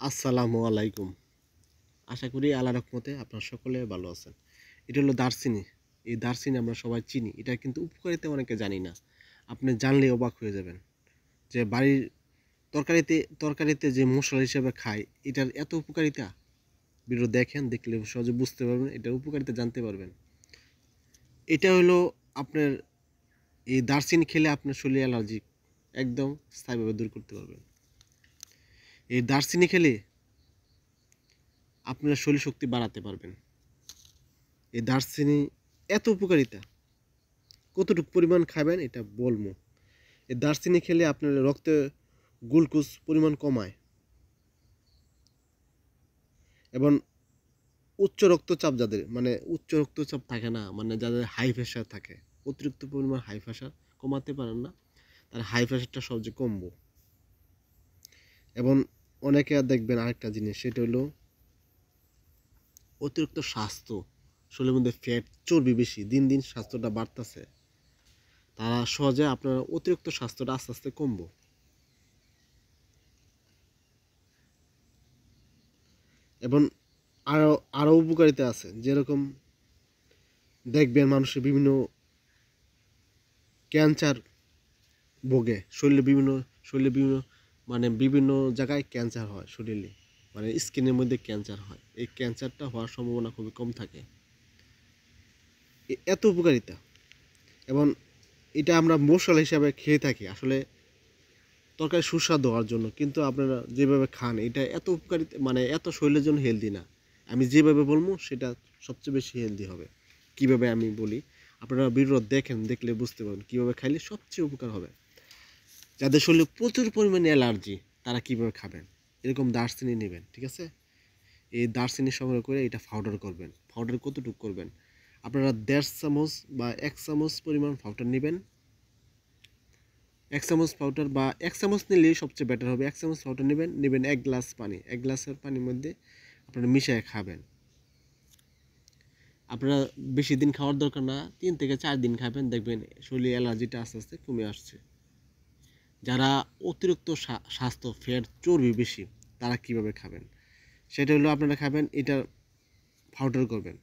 আসসালামু আলাইকুম। আশা করি আল্লাহর রহমতে আপনারা সকলে ভালো আছেন। এটা হলো দারচিনি। এই দারচিনি আমরা সবাই চিনি। এটা কিন্তু উপকারিতা অনেকে জানি না। আপনি জানলে অবাক হয়ে যাবেন। যে বাড়ির তরকারিতে যে মসলা হিসেবে খায়, এটার এত উপকারিতা। ভিডিও দেখেন, দেখলে সহজে বুঝতে পারবেন, এটার উপকারিতা জানতে পারবেন। এটা হলো আপনার এই দারচিনি খেলে আপনার শরীরে অ্যালার্জি একদম স্থায়ীভাবে দূর করতে পারবেন। এই দারচিনি খেলে আপনার শরীর শক্তি বাড়াতে পারবেন। এই দারচিনি এত উপকারিতা, কতটুকু পরিমাণ খাবেন এটা বলবো। এই দারচিনি খেলে আপনার রক্তে গ্লুকোজ পরিমাণ কমায় এবং উচ্চ রক্তচাপ যাদের উচ্চ রক্তচাপ থাকে না, যাদের হাই প্রেশার থাকে, অতিরিক্ত পরিমাণ হাই প্রেশার কমাতে পারেন না, তার হাই প্রেশারটা সহজে কমবো। এবং অনেকে আর দেখবেন আরেকটা জিনিস, সেটা হলো অতিরিক্ত স্বাস্থ্য, শরীরের মধ্যে ফ্যাট চর্বি বেশি, দিন দিন স্বাস্থ্যটা বাড়তেছে, তারা সহজে আপনার অতিরিক্ত স্বাস্থ্যটা আস্তে আস্তে কমবো। এবং আরও আরও উপকারিতা আছে, যেরকম দেখবেন মানুষের বিভিন্ন ক্যান্সার ভোগে, শরীরে বিভিন্ন বিভিন্ন জায়গায় ক্যান্সার হয় শরীরে, স্কিনের মধ্যে ক্যান্সার হয়। এই ক্যান্সারটা হওয়ার সম্ভাবনা খুবই কম থাকে। এত উপকারিতা। এবং এটা আমরা মশলা হিসাবে খেয়ে থাকি আসলে তরকারি সুস্বাদু হওয়ার জন্য, কিন্তু আপনারা যেভাবে খান এটা এত উপকারিতা, এত শরীরের জন্য হেলদি না। আমি যেভাবে বলবো সেটা সবচেয়ে বেশি হেলদি হবে। কিভাবে আমি বলি, আপনারা ভিডিও দেখেন, দেখলে বুঝতে পারবেন কীভাবে খাইলে সবচেয়ে উপকার হবে। যাদের শরীরে প্রচুর পরিমাণে অ্যালার্জি, তারা কীভাবে খাবেন, এরকম দারচিনি নেবেন, ঠিক আছে? এই দারচিনি সংগ্রহ করে এটা পাউডার করবেন। পাউডার কতটুকু করবেন, আপনারা 1.5 চামচ বা 1 চামচ পরিমাণ পাউডার নেবেন। 1 চামচ পাউডার বা 1 চামচ নিলেই সবচেয়ে বেটার হবে। 1 চামচ পাউডার নেবেন 1 গ্লাস পানি, 1 গ্লাসের পানির মধ্যে আপনারা মিশিয়ে খাবেন। আপনারা বেশি দিন খাওয়ার দরকার না, 3 থেকে 4 দিন খাবেন, দেখবেন শরীরে অ্যালার্জিটা আস্তে আস্তে কমে আসছে। যারা অতিরিক্ত স্বাস্থ্য, ফ্যাট, চর্বি বেশি, তারা কিভাবে খাবেন, সেটা হলো আপনারা খাবেন এটা পাউডার করবেন।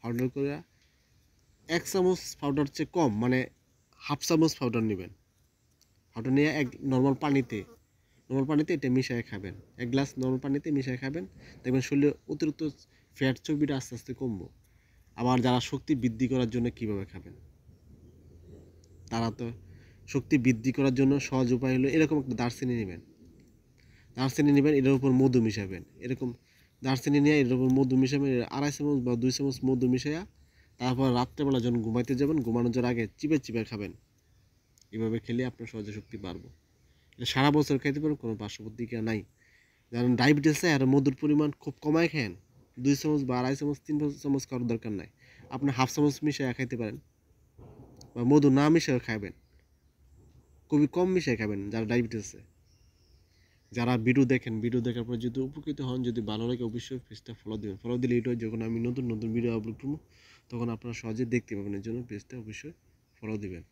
পাউডার করে 1 চামচ পাউডার চেয়ে কম, হাফ চামচ পাউডার নেবেন। পাউডার নিয়ে নর্মাল পানিতে এটা মিশিয়ে খাবেন। 1 গ্লাস নর্মাল পানিতে মিশিয়ে খাবেন, দেখবেন শরীরে অতিরিক্ত ফ্যাট চর্বিটা আস্তে আস্তে কমবো। আবার যারা শক্তি বৃদ্ধি করার জন্য কিভাবে খাবেন, তারা তো শক্তি বৃদ্ধি করার জন্য সহজ উপায় হলো এরকম একটা দারচিনি নেবেন। এটার উপর মধু মিশাবেন। এরকম দারচিনি নিয়ে এটার উপর মধু মিশাবেন, 2.5 চামচ বা 2 চামচ মধু মিশাইয়া তারপর রাত্রেবেলা যখন ঘুমাইতে যাবেন, ঘুমানোর জন্য আগে চিপে চিপে খাবেন। এভাবে খেলে আপনার সহজে শক্তি বাড়বো। এটা সারা বছর খাইতে পারেন, কোনো পার্শ্ব প্রতিক্রিয়া নাই। যেমন ডায়াবেটিস আছে, আর মধুর পরিমাণ খুব কমায় খান, 2 চামচ বা 2.5 চামচ 3 চামচ খাওয়ার দরকার নাই। আপনি হাফ চামচ মিশিয়ে খাইতে পারেন, বা মধু না মিশিয়ে খাবেন, খুবই কম মিশিয়ে খাবেন যারা ডায়াবেটিস আছে। যারা ভিডিও দেখেন, ভিডিও দেখার পর যদি উপকৃত হন, যদি ভালো লাগে, অবশ্যই পেজটা ফলো দেবেন। ফলো দিলে এটা যখন আমি নতুন নতুন ভিডিও আপলোড করবো, তখন আপনারা সহজে দেখতে পাবেন। এর জন্য পেজটা অবশ্যই ফলো দিবেন।